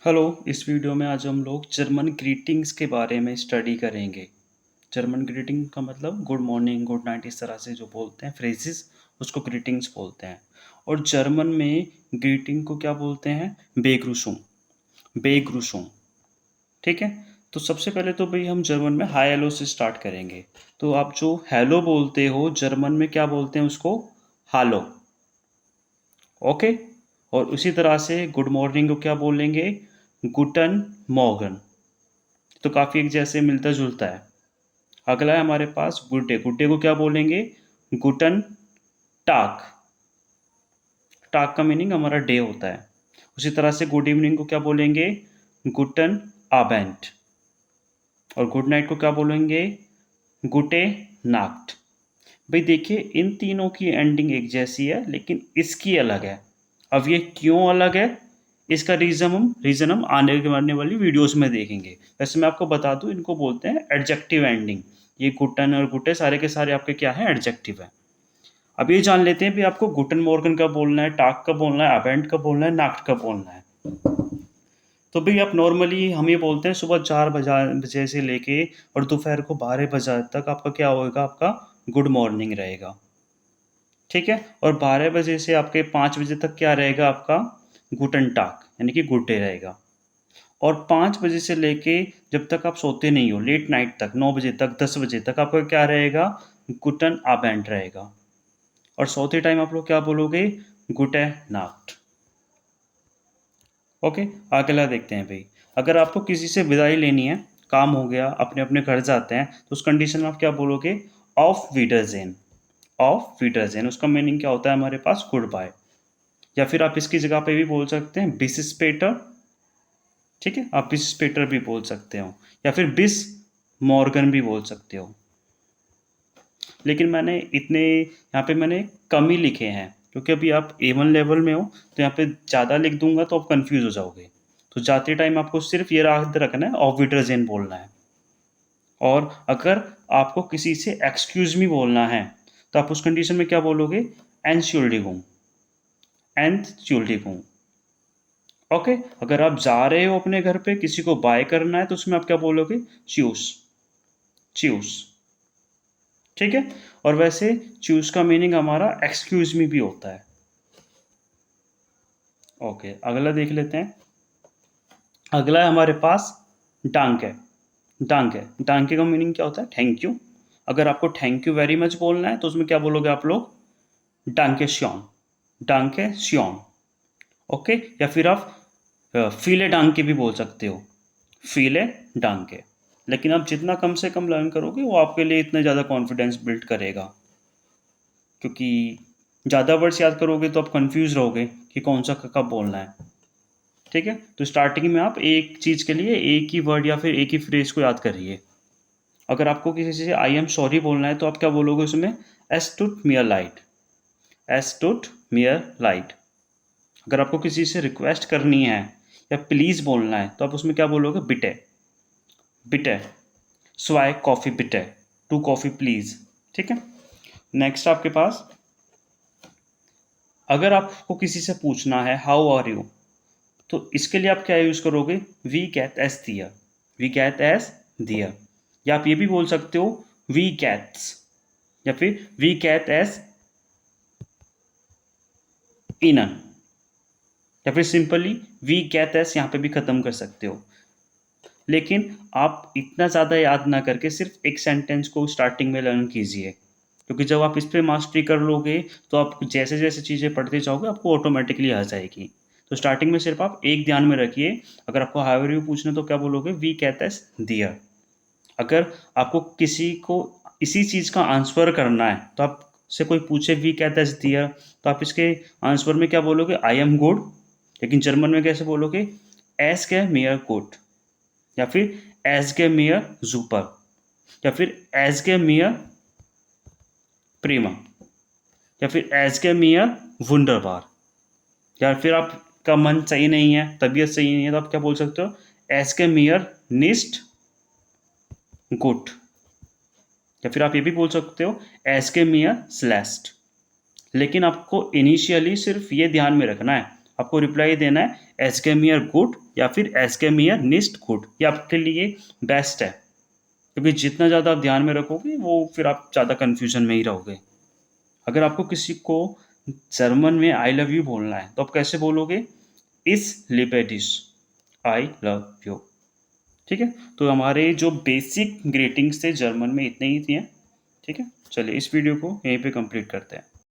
Hello, इस video में आज हम लोग जर्मन ग्रीटिंग्स के बारे में स्टडी करेंगे। जर्मन ग्रीटिंग का मतलब गुड मॉर्निंग, गुड नाइट इस तरह से जो बोलते हैं फ्रेजेस उसको ग्रीटिंग्स बोलते हैं। और जर्मन में ग्रीटिंग को क्या बोलते हैं? बेग्रूशुम। बेग्रूशुम, ठीक है। तो सबसे पहले तो भाई हम जर्मन में हाय हेलो से स्टार्ट करेंगे। तो आप जो हेलो बोलते हो जर्मन में क्या बोलते हैं उसको? हालो। ओके। और उसी तरह से गुड मॉर्निंग को क्या बोलेंगे? गुटन मॉर्गन। तो काफ़ी एक जैसे मिलता जुलता है। अगला है हमारे पास गुड डे। गुड डे को क्या बोलेंगे? गुटन टाक। टाक का मीनिंग हमारा डे होता है। उसी तरह से गुड इवनिंग को क्या बोलेंगे? गुटन आबेंट। और गुड नाइट को क्या बोलेंगे? गुटे नाक्ट। भाई देखिए, इन तीनों की एंडिंग एक जैसी है लेकिन इसकी अलग है। अब ये क्यों अलग है, इसका रीज़न हम आने वाली वीडियोस में देखेंगे। वैसे मैं आपको बता दूं, इनको बोलते हैं एडजेक्टिव एंडिंग। ये गुटन और गुटे सारे के सारे आपके क्या है? एडजेक्टिव है। अब ये जान लेते हैं भी आपको गुटन मॉर्गन कब बोलना है, टाक कब बोलना है, अबेंट कब बोलना है, नाक्ट कब बोलना है। तो भाई आप नॉर्मली हम ये बोलते हैं सुबह 4 बजे से लेके और दोपहर को 12 बजे तक आपका क्या होएगा? आपका गुड मॉर्निंग रहेगा, ठीक है। और 12 बजे से आपके 5 बजे तक क्या रहेगा? आपका गुटन टाक यानी कि गुड डे रहेगा। और 5 बजे से लेके जब तक आप सोते नहीं हो, लेट नाइट तक, 9 बजे तक, 10 बजे तक आपका क्या रहेगा? गुटन आबेंट रहेगा। और सोते टाइम आप लोग क्या बोलोगे? गुटे नाक्ट। ओके। अगला देखते हैं भाई। अगर आपको किसी से विदाई लेनी है, काम हो गया, अपने अपने घर जाते हैं, तो उस कंडीशन में आप क्या बोलोगे? ऑफ वीडरजेन। ऑफ वीडरजेन उसका मीनिंग क्या होता है हमारे पास? Good bye. या फिर आप इसकी जगह पे भी बोल सकते हैं बिस स्पेटर, ठीक है। आप बिस स्पेटर भी बोल सकते हो या फिर बिस मॉर्गन भी बोल सकते हो। लेकिन मैंने इतने यहाँ पे मैंने कम ही लिखे हैं क्योंकि अभी आप A1 लेवल में हो, तो यहाँ पे ज़्यादा लिख दूंगा तो आप कंफ्यूज हो जाओगे। तो जाते टाइम आपको सिर्फ ये याद रखना है, ऑफ विटरजेन बोलना है। और अगर आपको किसी से एक्सक्यूज मी बोलना है तो आप उस कंडीशन में क्या बोलोगे? एनश्योल्डिगुंग। एंथचुल्डिगुंग। ओके। अगर आप जा रहे हो अपने घर पे, किसी को बाय करना है, तो उसमें आप क्या बोलोगे? च्यूस। च्यूस, ठीक है। और वैसे च्यूस का मीनिंग हमारा एक्सक्यूज मी भी होता है। ओके, अगला देख लेते हैं। अगला है हमारे पास डांके। डांके डांके का मीनिंग क्या होता है? Thank you. अगर आपको थैंक यू वेरी मच बोलना है तो उसमें क्या बोलोगे आप लोग? डांके श्योन। डांके श्योन। ओके। या फिर आप फीले डांके भी बोल सकते हो। फीले डांके। लेकिन आप जितना कम से कम लर्न करोगे वो आपके लिए इतना ज़्यादा कॉन्फिडेंस बिल्ड करेगा, क्योंकि ज़्यादा वर्ड्स याद करोगे तो आप कंफ्यूज रहोगे कि कौन सा कब बोलना है, ठीक है। तो स्टार्टिंग में आप एक चीज़ के लिए एक ही वर्ड या फिर एक ही फ्रेज को याद करिए। अगर आपको किसी से आई एम सॉरी बोलना है तो आप क्या बोलोगे उसमें? एस टूट मियर लाइट। एस टूट मियर लाइट। अगर आपको किसी से रिक्वेस्ट करनी है या प्लीज़ बोलना है तो आप उसमें क्या बोलोगे? बिटे। बिटे। स्वाई कॉफ़ी बिटे। टू कॉफ़ी प्लीज़, ठीक है। नेक्स्ट आपके पास, अगर आपको किसी से पूछना है हाउ आर यू, तो इसके लिए आप क्या यूज़ करोगे? वी कैट एस दियर। वी कैट एस दियर। या आप ये भी बोल सकते हो वी कैट्स, या फिर वी कैट एस इनन, या फिर सिंपली वी कैट एस यहाँ पे भी ख़त्म कर सकते हो। लेकिन आप इतना ज़्यादा याद ना करके सिर्फ एक सेंटेंस को स्टार्टिंग में लर्न कीजिए, क्योंकि जब आप इस पर मास्टरी कर लोगे तो आप जैसे जैसे चीज़ें पढ़ते जाओगे आपको ऑटोमेटिकली आ जाएगी। तो स्टार्टिंग में सिर्फ आप एक ध्यान में रखिए। अगर आपको हाउ आर यू पूछना तो क्या बोलोगे? वी कहता है दियर। अगर आपको किसी को इसी चीज़ का आंसर करना है तो आप से कोई पूछे वी कहता है दियर, तो आप इसके आंसर में क्या बोलोगे? I am good. लेकिन जर्मन में कैसे बोलोगे? एस के मियर गुड, या फिर एज के मियर जूपर, या फिर एज के मियर प्रीमा, या फिर एज के मियर वुंडरबार। या फिर आपका मन सही नहीं है, तबीयत सही नहीं है, तो आप क्या बोल सकते हो? एज के मियर निस्ट गुड। या फिर आप ये भी बोल सकते हो एज के मियर स्लेस्ट। लेकिन आपको इनिशियली सिर्फ ये ध्यान में रखना है, आपको रिप्लाई देना है एसगेमियर गुड या फिर एसगेमियर निस्ट गुड, ये आपके लिए बेस्ट है, क्योंकि जितना ज़्यादा आप ध्यान में रखोगे वो फिर आप ज़्यादा कन्फ्यूजन में ही रहोगे। अगर आपको किसी को जर्मन में आई लव यू बोलना है तो आप कैसे बोलोगे? इस लिबे डिश, आई लव यू। ठीक है, तो हमारे जो बेसिक ग्रीटिंग्स थे जर्मन में इतने ही थे। ठीक है, चलिए इस वीडियो को यहीं पे कंप्लीट करते हैं।